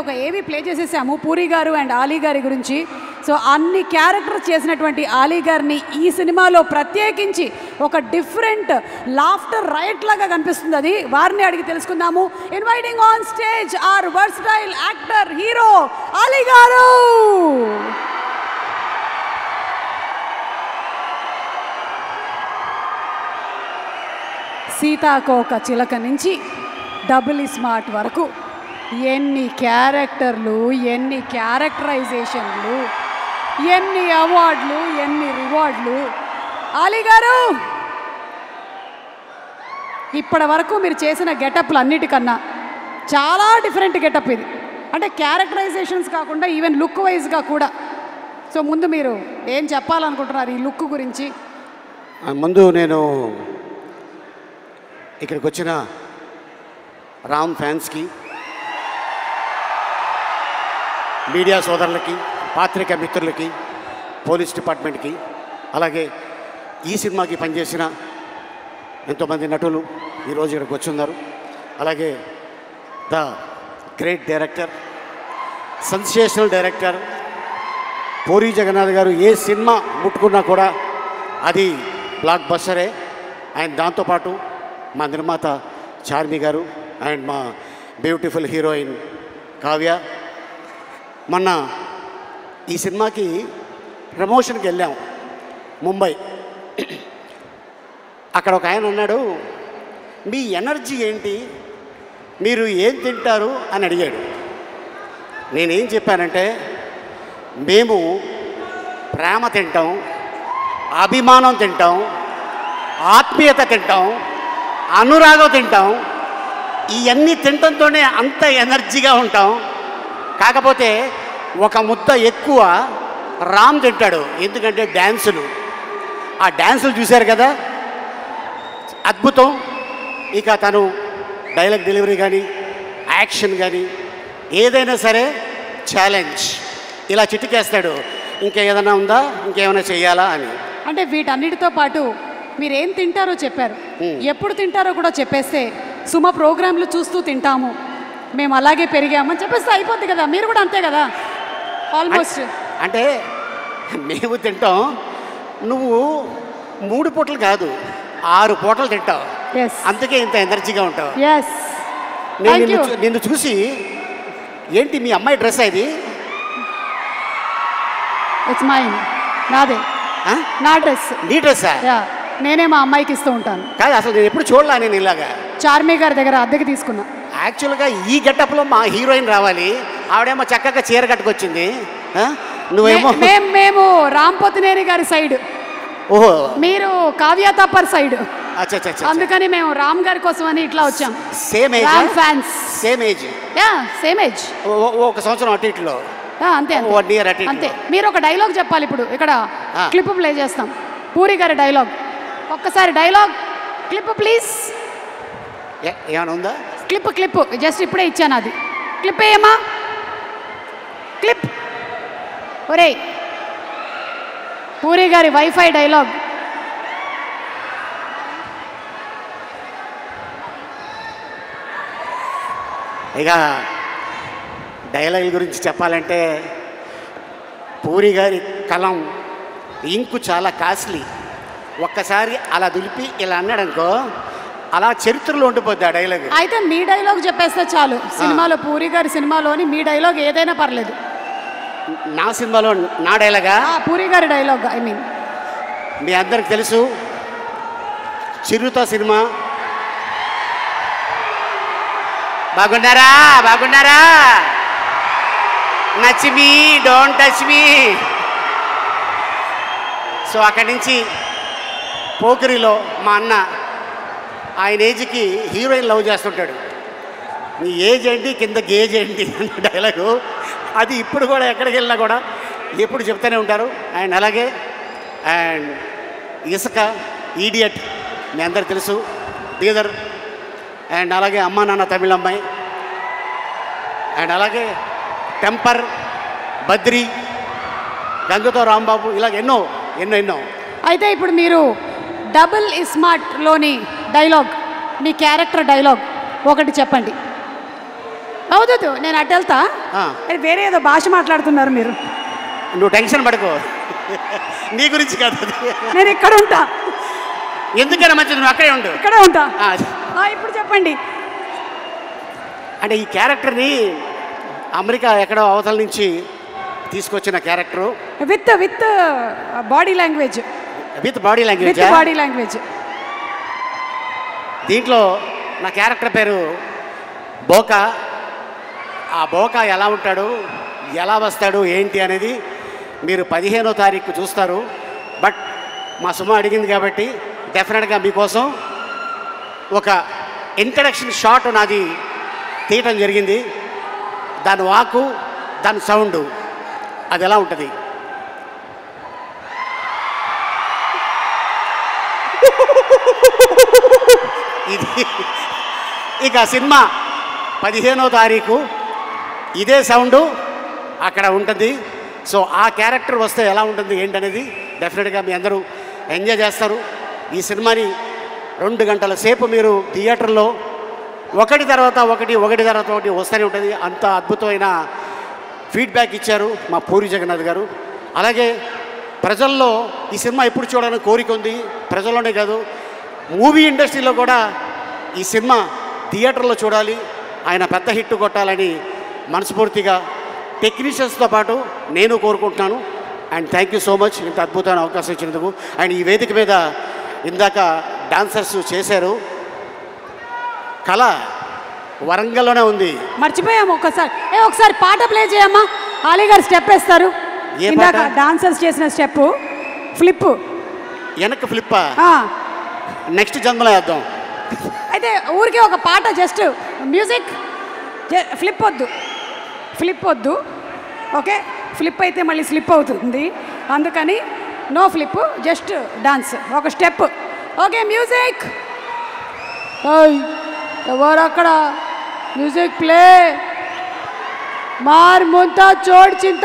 ఒక ఏవి ప్లే చేసేసాము పూరి గారు అండ్ ఆలీ గారి గురించి. సో అన్ని క్యారెక్టర్స్ చేసినటువంటి ఆలీ గారిని ఈ సినిమాలో ప్రత్యేకించి ఒక డిఫరెంట్ లాఫ్టర్ రైట్ లాగా కనిపిస్తుంది. అది వారిని అడిగి తెలుసుకుందాము. Inviting on stage our versatile actor hero Ali garu. Seethakoka చిలక నుంచి డబుల్ స్మార్ట్ వరకు ఎన్ని క్యారెక్టర్లు, ఎన్ని క్యారెక్టరైజేషన్లు, ఎన్ని అవార్డులు, ఎన్ని రివార్డులు. ఆలీ గారు, ఇప్పటి వరకు మీరు చేసిన గెటప్లు అన్నిటికన్నా చాలా డిఫరెంట్ గెటప్ ఇది. అంటే క్యారెక్టరైజేషన్స్ కాకుండా ఈవెన్ లుక్ వైజ్గా కూడా. సో ముందు మీరు ఏం చెప్పాలనుకుంటున్నారు ఈ లుక్ గురించి? ముందు నేను ఇక్కడికి వచ్చిన రామ్ ఫ్యాన్స్కి, మీడియా సోదరులకి, పాత్రికా మిత్రులకి, పోలీస్ డిపార్ట్మెంట్కి, అలాగే ఈ సినిమాకి పనిచేసిన ఎంతోమంది నటులు ఈరోజు ఇక్కడికి వచ్చి ఉన్నారు. అలాగే the great director, sensational director Puri Jagannadh garu ఏ సినిమా ముట్టుకున్నా కూడా అది బ్లాక్ బస్టరే. అండ్ దాంతోపాటు మా నిర్మాత చార్మి గారు అండ్ మా బ్యూటిఫుల్ హీరోయిన్ కావ్య. మొన్న ఈ సినిమాకి ప్రమోషన్కి వెళ్ళాం ముంబై. అక్కడ ఒక ఆయన అన్నాడు, మీ ఎనర్జీ ఏంటి, మీరు ఏం తింటారు అని అడిగాడు. నేనేం చెప్పానంటే, మేము ప్రేమ తింటాం, అభిమానం తింటాం, ఆత్మీయత తింటాం, అనురాగం తింటాం. ఇవన్నీ తినడంతోనే అంత ఎనర్జీగా ఉంటాం. కాకపోతే ఒక ముద్ద ఎక్కువ రామ్ తింటాడు, ఎందుకంటే డ్యాన్సులు. ఆ డ్యాన్సులు చూశారు కదా, అద్భుతం. ఇక తను డైలాగ్ డెలివరీ కానీ, యాక్షన్ కానీ ఏదైనా సరే ఛాలెంజ్. ఇలా చిటికేస్తాడు, ఇంకేదైనా ఉందా, ఇంకేమైనా చెయ్యాలా అని. అంటే వీటన్నిటితో పాటు మీరేం తింటారో చెప్పారు, ఎప్పుడు తింటారో కూడా చెప్పేస్తే సుమ ప్రోగ్రాంలు చూస్తూ తింటాము, మేము అలాగే పెరిగామని చెప్పేస్తే అయిపోద్ది కదా. మీరు కూడా అంతే కదా ఆల్మోస్ట్. అంటే మేము తింటాం, నువ్వు 3 పూటలు కాదు 6 పూటలు తింటావు, అందుకే ఇంత ఎనర్జీగా ఉంటావు. నేను నిన్ను చూసి, ఏంటి మీ అమ్మాయి డ్రెస్ ఇది? ఇట్స్ మైన్, నాదే, నా డ్రెస్. నీ డ్రెస్సా? నేనే మా అమ్మాయికి ఇస్తూ ఉంటాను. కాదు, అసలు నేను ఎప్పుడు చూడలా. నేను ఇలాగా చార్మి గారి దగ్గర అద్దెకి తీసుకున్నా. యాక్చువల్గా ఈ గెటప్లో మా హీరోయిన్ రావాలి, ఆవిడేమో చక్కగా చీర కట్టుకొచ్చింది, నువ్వేమో మేము రాంపోతినేని గారి సైడ్, ఓహో మీరు కావ్య తప్పర్ సైడ్. అందుకని మేము రామ్ గారి కోసం అని ఇట్లా వచ్చాం. Same age, Ram fans. Same age, same age, ఒక సంవత్సరం అటు ఇట్లో. అంతే అంతే. మీరు ఒక డైలాగ్ చెప్పాలి. ఇప్పుడు ఇక్కడ క్లిప్ ప్లే చేస్తాం, పూరి గారి డైలాగ్. ఒక్కసారి డైలాగ్ క్లిప్ ప్లీజ్. ఏమైనా ఉందా? క్లిప్ జస్ట్ ఇప్పుడే ఇచ్చాను, అది క్లిప్ ఏమా, క్లిప్. ఒరే పూరి గారి వైఫై డైలాగ్. ఇక డైలాగ్ గురించి చెప్పాలంటే, పూరి గారి కలం ఇంకు చాలా కాస్ట్లీ. ఒక్కసారి అలా దులిపి ఇలా అన్నాడు అనుకో, అలా చరిత్రలో ఉండిపోద్ది ఆ డైలాగ్. అయితే మీ డైలాగ్ చెప్పేస్తే చాలు. సినిమాలో పూరి గారి సినిమాలోని మీ డైలాగ్ ఏదైనా పర్లేదు. నా సినిమాలో నా డైలాగా? పూరి గారి డైలాగ్. ఐ మీన్ మీ అందరికి తెలుసు, చిరుత సినిమా. బాగున్నారా, బాగున్నారా, నచ్ me don't touch me. So అక్కడి నుంచి పోకిరిలో మా అన్న, ఆయన ఏజ్కి హీరోయిన్ లవ్ చేస్తుంటాడు. నీ ఏజ్ ఏంటి, కింద గేజ్ ఏంటి అనే డైలాగు. అది ఇప్పుడు కూడా ఎక్కడికి వెళ్ళినా కూడా ఎప్పుడు చెప్తూనే ఉంటారు. అండ్ అలాగే అండ్ ఇసుక, ఈడియట్ మీ అందరికి తెలుసు, బీదర్. అండ్ అలాగే అమ్మా నాన్న తమిళ అమ్మాయి. అండ్ అలాగే టెంపర్, బద్రి, గంగతో రాంబాబు, ఇలాగ ఎన్నో ఎన్నో ఎన్నో. అయితే ఇప్పుడు మీరు డబుల్ స్మార్ట్లోని డైలాగ్, మీ క్యారెక్టర్ డైలాగ్ ఒకటి చెప్పండి. అవుతుంది, నేను అటు వెళ్తా. ఆ. అది వేరే ఏదో భాష మాట్లాడుతున్నారు మీరు. నువ్వు టెన్షన్ పడుకో, నీ గురించి కాదు అది. నేను ఇక్కడ ఉంటా, ఎందుకైనా మంచిది, నువ్వు అక్కడే ఉండు. ఇక్కడే ఉంటా. ఆ, ఇప్పుడు చెప్పండి. అంటే ఈ క్యారెక్టర్ని అమెరికా ఎక్కడో అవతల నుంచి తీసుకొచ్చిన character with body language, with body language. With body language. దీంట్లో నా క్యారెక్టర్ పేరు బోకా. ఆ బోకా ఎలా ఉంటాడు, ఎలా వస్తాడు, ఏంటి అనేది మీరు 15వ తారీఖు చూస్తారు. బట్ మా సుమ అడిగింది కాబట్టి డెఫినెట్గా మీకోసం ఒక ఇంట్రడక్షన్ షాట్ నాది తీయటం జరిగింది. దాని వాకు, దాని సౌండ్ అది ఎలా ఉంటుంది. ఇది ఇక సినిమా 15వ తారీఖు ఇదే సౌండు అక్కడ ఉంటుంది. సో ఆ క్యారెక్టర్ వస్తే ఎలా ఉంటుంది ఏంటనేది డెఫినెట్గా మీ అందరూ ఎంజాయ్ చేస్తారు. ఈ సినిమాని 2 గంటల సేపు మీరు థియేటర్లో ఒకటి తర్వాత ఒకటి వస్తూనే ఉంటుంది. అంత అద్భుతమైన ఫీడ్బ్యాక్ ఇచ్చారు మా పూరి జగన్నాథ్ గారు. అలాగే ప్రజల్లో ఈ సినిమా ఎప్పుడు చూడాలని కోరిక ఉంది. ప్రజల్లోనే కాదు, మూవీ ఇండస్ట్రీలో కూడా ఈ సినిమా థియేటర్లో చూడాలి, ఆయన పెద్ద హిట్ కొట్టాలని మనస్ఫూర్తిగా టెక్నీషియన్స్తో పాటు నేను కోరుకుంటున్నాను. And thank you so much ఇంత అద్భుతమైన అవకాశం ఇచ్చినందుకు. అండ్ ఈ వేదిక మీద ఇందాక డాన్సర్స్ చేశారు. కళ వరంగల్లోనే ఉంది. మర్చిపోయాము ఒకసారి పాట ప్లే చేయమ్మా. ఆలీ గారు స్టెప్ వేస్తారు. ఏ ఇందాక పాట? డాన్సర్స్ చేసిన స్టెప్ ఫ్లిప్. వెనక్కి ఫ్లిప్పా? నెక్స్ట్ జన్మలో వేద్దాం. అయితే ఊరికే ఒక పాట, జస్ట్ మ్యూజిక్, ఫ్లిప్ వద్దు. ఓకే, ఫ్లిప్ అయితే మళ్ళీ స్లిప్ అవుతుంది, అందుకని నో ఫ్లిప్, జస్ట్ డాన్స్, ఒక స్టెప్. Okay, music. ఎవరు అక్కడ? Music play. మార్ ముంతా చోడ్ చింత